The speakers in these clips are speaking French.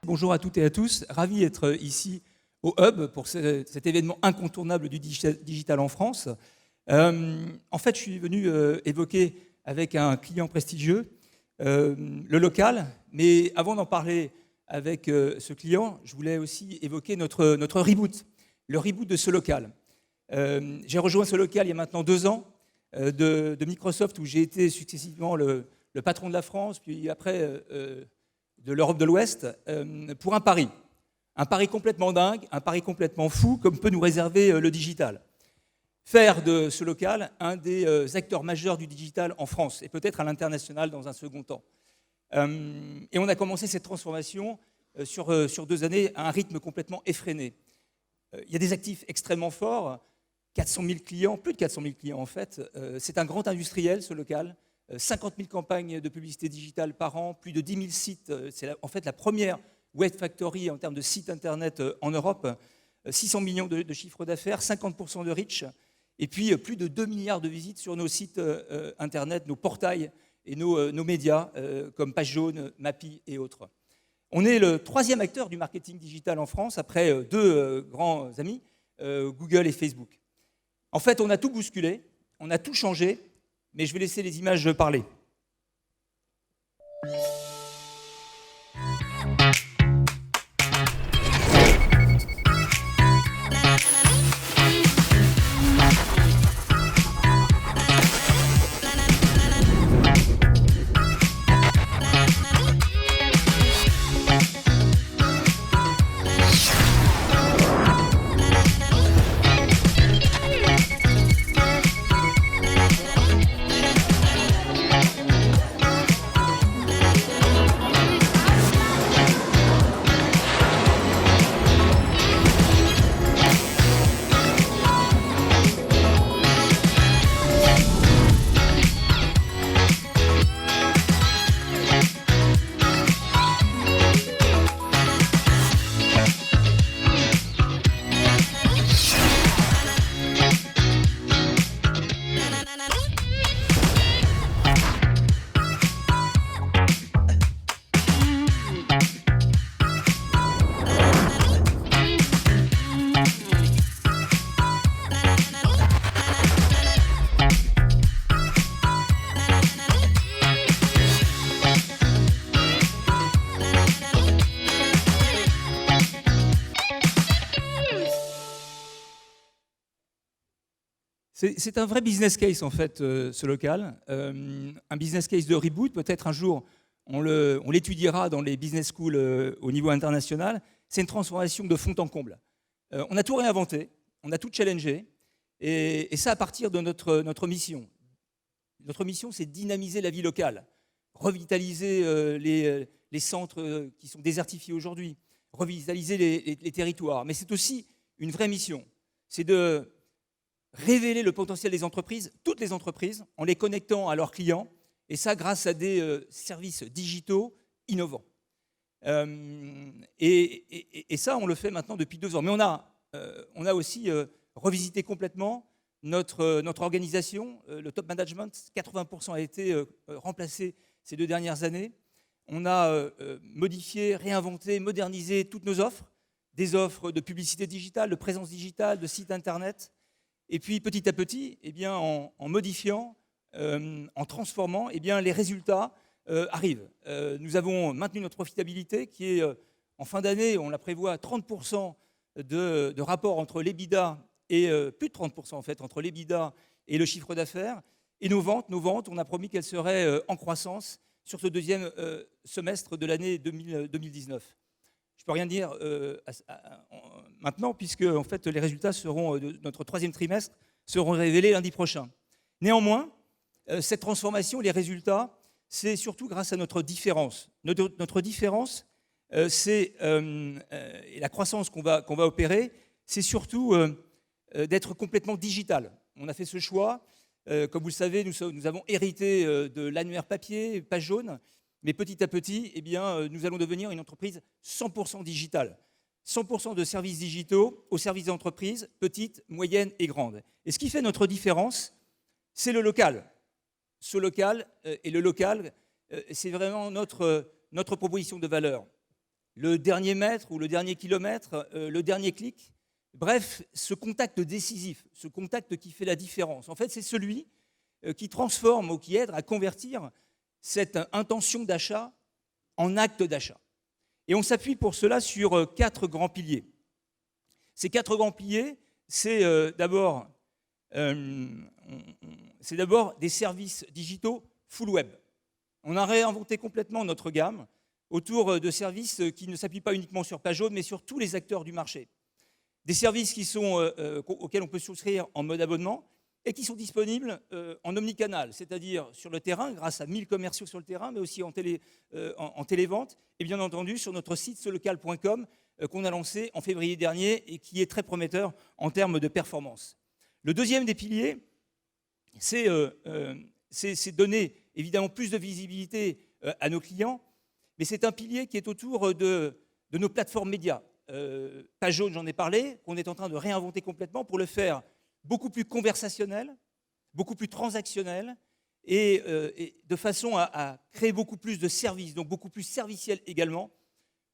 Bonjour à toutes et à tous, ravi d'être ici au Hub pour cet événement incontournable du digital en France. En fait, je suis venu évoquer avec un client prestigieux le local, mais avant d'en parler avec ce client, je voulais aussi évoquer notre reboot, le reboot de ce local. J'ai rejoint ce local il y a maintenant 2 ans de Microsoft, où j'ai été successivement le patron de la France, puis après de l'Europe de l'Ouest, pour un pari complètement dingue, un pari complètement fou, comme peut nous réserver le digital. Faire de ce local un des acteurs majeurs du digital en France, et peut-être à l'international dans un second temps. Et on a commencé cette transformation sur 2 années à un rythme complètement effréné. Il y a des actifs extrêmement forts, 400 000 clients, plus de 400 000 clients en fait. C'est un grand industriel, ce local. 50 000 campagnes de publicité digitale par an, plus de 10 000 sites. C'est en fait la première web factory en termes de sites internet en Europe. 600 millions de chiffre d'affaires, 50% de reach, et puis plus de 2 milliards de visites sur nos sites internet, nos portails et nos médias comme Page Jaune, Mappy et autres. On est le 3e acteur du marketing digital en France, après 2 grands amis, Google et Facebook. En fait, on a tout bousculé, on a tout changé, mais je vais laisser les images parler. C'est un vrai business case, en fait, ce local. Un business case de reboot. Peut-être un jour, on l'étudiera dans les business schools au niveau international. C'est une transformation de fond en comble. On a tout réinventé, on a tout challengé, et ça à partir de notre mission. Notre mission, c'est de dynamiser la vie locale, revitaliser les centres qui sont désertifiés aujourd'hui, revitaliser les territoires. Mais c'est aussi une vraie mission. C'est de révéler le potentiel des entreprises, toutes les entreprises, en les connectant à leurs clients, et ça grâce à des services digitaux innovants. Et ça, on le fait maintenant depuis 2 ans. Mais on a aussi revisité complètement notre organisation. Le top management, 80% a été remplacé ces 2 dernières années. On a modifié, réinventé, modernisé toutes nos offres, des offres de publicité digitale, de présence digitale, de sites internet. Et puis petit à petit, en modifiant, en transformant, les résultats arrivent. Nous avons maintenu notre profitabilité qui est, en fin d'année, on la prévoit, 30% de rapport entre l'EBITDA et plus de 30% en fait, entre l'EBITDA et le chiffre d'affaires. Et nos ventes, on a promis qu'elles seraient en croissance sur ce 2e semestre de l'année 2019. Je ne peux rien dire maintenant, puisque en fait, les résultats de notre 3e trimestre seront révélés lundi prochain. Néanmoins, cette transformation, les résultats, c'est surtout grâce à notre différence. Notre différence, et la croissance qu'on va opérer, c'est surtout d'être complètement digital. On a fait ce choix. Comme vous le savez, nous avons hérité de l'annuaire papier, Page Jaune. Mais petit à petit, nous allons devenir une entreprise 100% digitale. 100% de services digitaux au service des entreprises, petites, moyennes et grandes. Et ce qui fait notre différence, c'est le local. Ce local, c'est vraiment notre proposition de valeur. le dernier mètre ou le dernier kilomètre, le dernier clic. Bref, ce contact décisif, ce contact qui fait la différence. En fait, c'est celui qui transforme ou qui aide à convertir cette intention d'achat en acte d'achat. Et on s'appuie pour cela sur 4 grands piliers. Ces 4 grands piliers, c'est d'abord des services digitaux full web. On a réinventé complètement notre gamme autour de services qui ne s'appuient pas uniquement sur Page Jaune, mais sur tous les acteurs du marché. Des services auxquels on peut souscrire en mode abonnement et qui sont disponibles en omnicanal, c'est-à-dire sur le terrain, grâce à 1000 commerciaux sur le terrain, mais aussi en télévente, et bien entendu sur notre site selocal.com qu'on a lancé en février dernier et qui est très prometteur en termes de performance. Le deuxième des piliers, c'est donner évidemment plus de visibilité à nos clients, mais c'est un pilier qui est autour de nos plateformes médias. Page Jaune, j'en ai parlé, qu'on est en train de réinventer complètement pour le faire beaucoup plus conversationnel, beaucoup plus transactionnel et de façon à créer beaucoup plus de services, donc beaucoup plus serviciel également,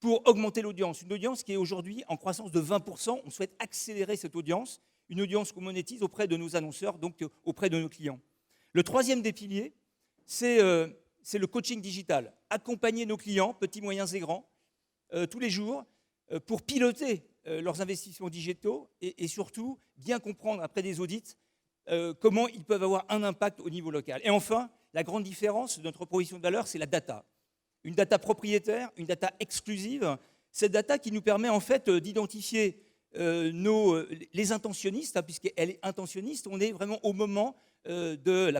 pour augmenter l'audience. Une audience qui est aujourd'hui en croissance de 20%. On souhaite accélérer cette audience, une audience qu'on monétise auprès de nos annonceurs, donc auprès de nos clients. Le troisième des piliers, c'est le coaching digital. Accompagner nos clients, petits, moyens et grands, tous les jours, pour piloter leurs investissements digitaux et surtout bien comprendre après des audits comment ils peuvent avoir un impact au niveau local. Et enfin, la grande différence de notre proposition de valeur, c'est la data. Une data propriétaire, une data exclusive, cette data qui nous permet en fait d'identifier les intentionnistes, hein, puisqu'elle est intentionniste, on est vraiment au moment de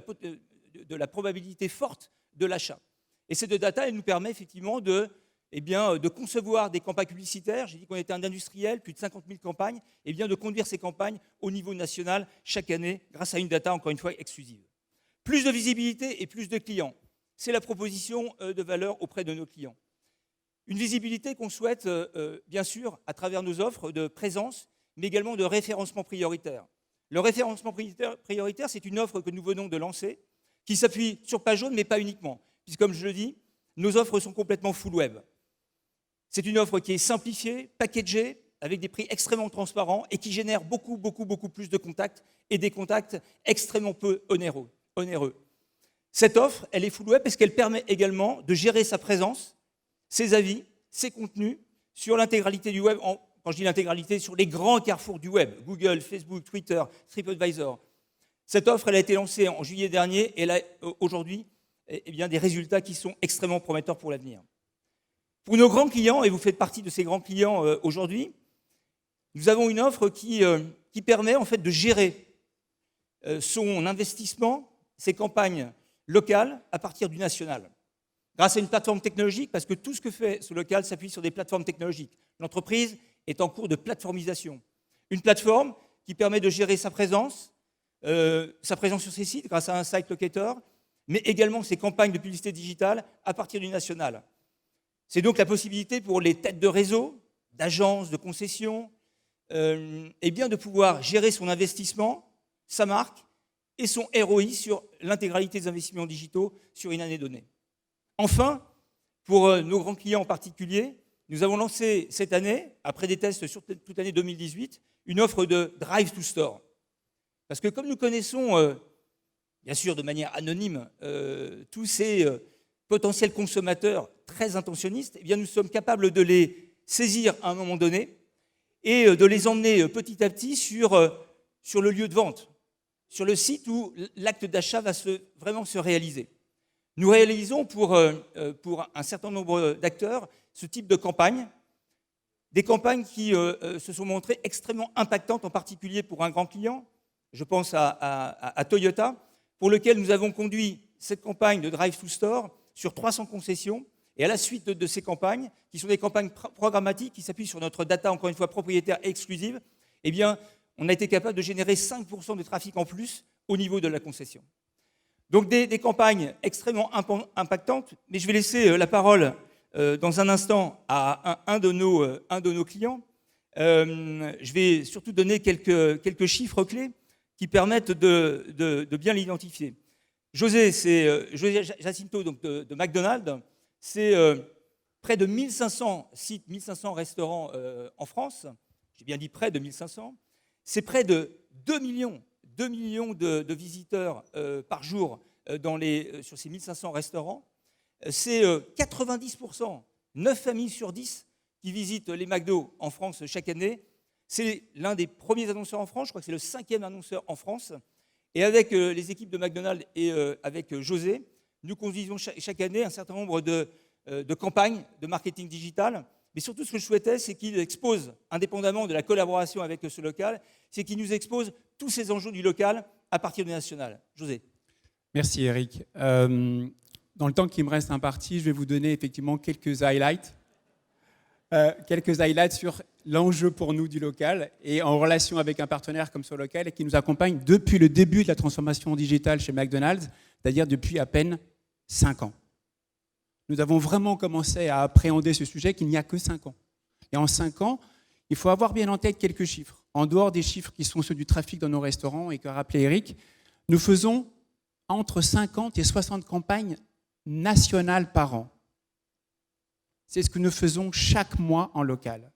la probabilité forte de l'achat. Et cette data, elle nous permet effectivement de concevoir des campagnes publicitaires. J'ai dit qu'on était un industriel, plus de 50 000 campagnes, et bien de conduire ces campagnes au niveau national chaque année grâce à une data, encore une fois, exclusive. Plus de visibilité et plus de clients. C'est la proposition de valeur auprès de nos clients. Une visibilité qu'on souhaite, bien sûr, à travers nos offres de présence, mais également de référencement prioritaire. Le référencement prioritaire, c'est une offre que nous venons de lancer, qui s'appuie sur Page Jaune, mais pas uniquement, puisque, comme je le dis, nos offres sont complètement full web. C'est une offre qui est simplifiée, packagée, avec des prix extrêmement transparents et qui génère beaucoup plus de contacts et des contacts extrêmement peu onéreux. Cette offre, elle est full web parce qu'elle permet également de gérer sa présence, ses avis, ses contenus sur l'intégralité du web. Quand je dis l'intégralité, sur les grands carrefours du web, Google, Facebook, Twitter, TripAdvisor. Cette offre, elle a été lancée en juillet dernier et elle a aujourd'hui des résultats qui sont extrêmement prometteurs pour l'avenir. Pour nos grands clients, et vous faites partie de ces grands clients aujourd'hui, nous avons une offre qui permet en fait de gérer son investissement, ses campagnes locales à partir du national. Grâce à une plateforme technologique, parce que tout ce que fait ce local s'appuie sur des plateformes technologiques. L'entreprise est en cours de plateformisation. Une plateforme qui permet de gérer sa présence sur ses sites grâce à un site locator, mais également ses campagnes de publicité digitale à partir du national. C'est donc la possibilité pour les têtes de réseau, d'agences, de concessions, de pouvoir gérer son investissement, sa marque et son ROI sur l'intégralité des investissements digitaux sur une année donnée. Enfin, pour nos grands clients en particulier, nous avons lancé cette année, après des tests sur toute l'année 2018, une offre de Drive to Store. Parce que comme nous connaissons, bien sûr de manière anonyme, tous ces potentiels consommateurs très intentionnistes, eh bien nous sommes capables de les saisir à un moment donné et de les emmener petit à petit sur le lieu de vente, sur le site où l'acte d'achat va vraiment se réaliser. Nous réalisons pour un certain nombre d'acteurs ce type de campagne, des campagnes qui se sont montrées extrêmement impactantes, en particulier pour un grand client, je pense à Toyota, pour lequel nous avons conduit cette campagne de Drive to Store sur 300 concessions. Et à la suite de ces campagnes, qui sont des campagnes programmatiques, qui s'appuient sur notre data, encore une fois, propriétaire et exclusive, eh bien, on a été capable de générer 5% de trafic en plus au niveau de la concession. Donc des campagnes extrêmement impactantes, mais je vais laisser la parole dans un instant à un de nos clients. Je vais surtout donner quelques chiffres clés qui permettent de bien l'identifier. José Jacinto donc de McDonald's, c'est près de 1500 sites, 1500 restaurants en France. J'ai bien dit près de 1500. C'est près de 2 millions de visiteurs par jour sur ces 1500 restaurants. C'est 90%, 9 familles sur 10 qui visitent les McDo en France chaque année. C'est l'un des premiers annonceurs en France, je crois que c'est le 5e annonceur en France. Et avec les équipes de McDonald's et avec José, nous conduisons chaque année un certain nombre de campagnes de marketing digital. Mais surtout, ce que je souhaitais, c'est qu'il expose, indépendamment de la collaboration avec ce local, c'est qu'il nous expose tous ces enjeux du local à partir du national. José. Merci Eric. Dans le temps qui me reste imparti, je vais vous donner effectivement quelques highlights sur l'enjeu pour nous du local et en relation avec un partenaire comme ce local et qui nous accompagne depuis le début de la transformation digitale chez McDonald's, c'est-à-dire depuis à peine 5 ans. Nous avons vraiment commencé à appréhender ce sujet qu'il n'y a que 5 ans. Et en 5 ans, il faut avoir bien en tête quelques chiffres. En dehors des chiffres qui sont ceux du trafic dans nos restaurants et que rappelait Eric, nous faisons entre 50 et 60 campagnes nationales par an. C'est ce que nous faisons chaque mois en local.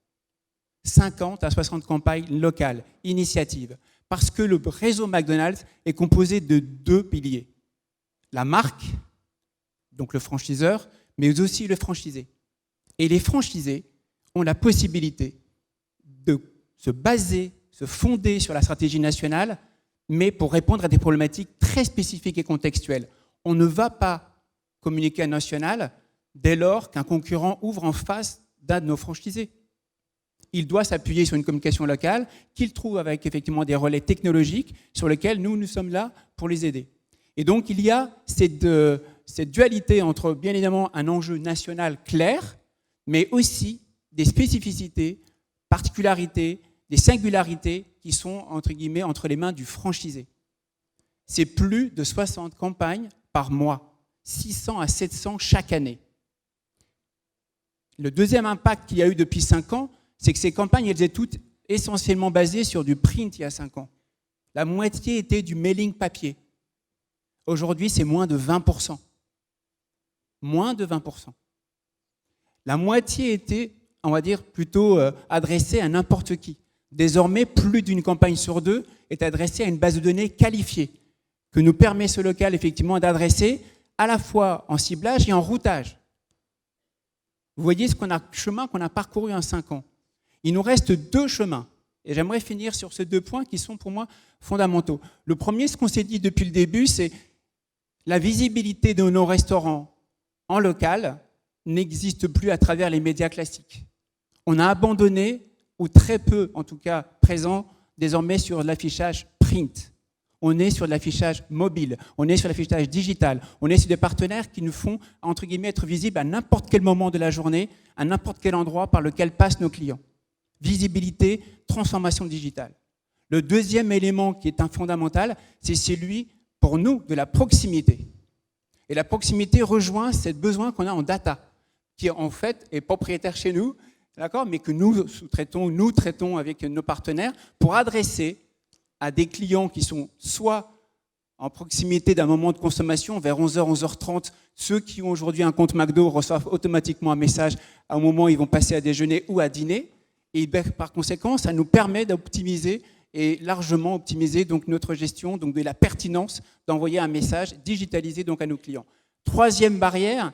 50 à 60 campagnes locales, initiatives. Parce que le réseau McDonald's est composé de 2 piliers. La marque, donc le franchiseur, mais aussi le franchisé. Et les franchisés ont la possibilité de se fonder sur la stratégie nationale, mais pour répondre à des problématiques très spécifiques et contextuelles. On ne va pas communiquer à national dès lors qu'un concurrent ouvre en face d'un de nos franchisés. Il doit s'appuyer sur une communication locale qu'il trouve avec effectivement des relais technologiques sur lesquels nous sommes là pour les aider. Et donc il y a cette dualité entre bien évidemment un enjeu national clair, mais aussi des spécificités, particularités, des singularités qui sont entre guillemets entre les mains du franchisé. C'est plus de 60 campagnes par mois, 600 à 700 chaque année. Le deuxième impact qu'il y a eu depuis 5 ans, c'est que ces campagnes, elles étaient toutes essentiellement basées sur du print il y a 5 ans. La moitié était du mailing papier. Aujourd'hui, c'est moins de 20%. Moins de 20%. La moitié était, on va dire, plutôt adressée à n'importe qui. Désormais, plus d'une campagne sur 2 est adressée à une base de données qualifiée, que nous permet ce local effectivement d'adresser à la fois en ciblage et en routage. Vous voyez le chemin qu'on a parcouru en 5 ans. Il nous reste 2 chemins. Et j'aimerais finir sur ces 2 points qui sont pour moi fondamentaux. Le premier, ce qu'on s'est dit depuis le début, c'est la visibilité de nos restaurants en local n'existe plus à travers les médias classiques. On a abandonné, ou très peu en tout cas présent, désormais sur l'affichage print. On est sur l'affichage mobile, on est sur l'affichage digital, on est sur des partenaires qui nous font, entre guillemets, être visibles à n'importe quel moment de la journée, à n'importe quel endroit par lequel passent nos clients. Visibilité, transformation digitale. Le deuxième élément qui est fondamental, c'est celui, pour nous, de la proximité. Et la proximité rejoint ce besoin qu'on a en data, qui en fait est propriétaire chez nous, d'accord, mais que nous traitons avec nos partenaires pour adresser à des clients qui sont soit en proximité d'un moment de consommation, vers 11h, 11h30, ceux qui ont aujourd'hui un compte McDo reçoivent automatiquement un message au moment où ils vont passer à déjeuner ou à dîner. Et par conséquent, ça nous permet d'optimiser et largement optimiser donc notre gestion, donc de la pertinence d'envoyer un message digitalisé donc à nos clients. Troisième barrière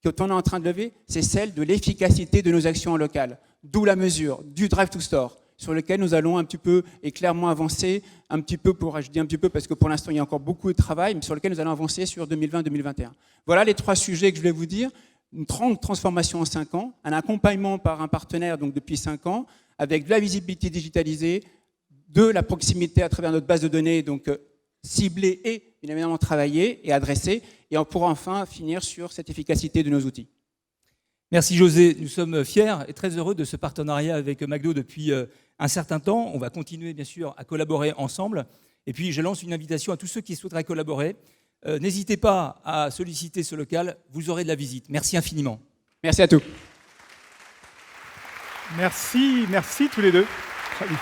qu'on est en train de lever, c'est celle de l'efficacité de nos actions en local. D'où la mesure du Drive to Store, sur lequel nous allons un petit peu et clairement avancer, un petit peu je dis un petit peu parce que pour l'instant il y a encore beaucoup de travail, mais sur lequel nous allons avancer sur 2020-2021. Voilà les 3 sujets que je voulais vous dire. Une transformation en 5 ans, un accompagnement par un partenaire donc depuis 5 ans, avec de la visibilité digitalisée, de la proximité à travers notre base de données, donc ciblée et bien évidemment travaillée et adressée, et on pourra enfin finir sur cette efficacité de nos outils. Merci José, nous sommes fiers et très heureux de ce partenariat avec McDo depuis un certain temps. On va continuer bien sûr à collaborer ensemble. Et puis je lance une invitation à tous ceux qui souhaiteraient collaborer. N'hésitez pas à solliciter ce local, vous aurez de la visite. Merci infiniment. Merci à tous. Merci tous les deux. Salut.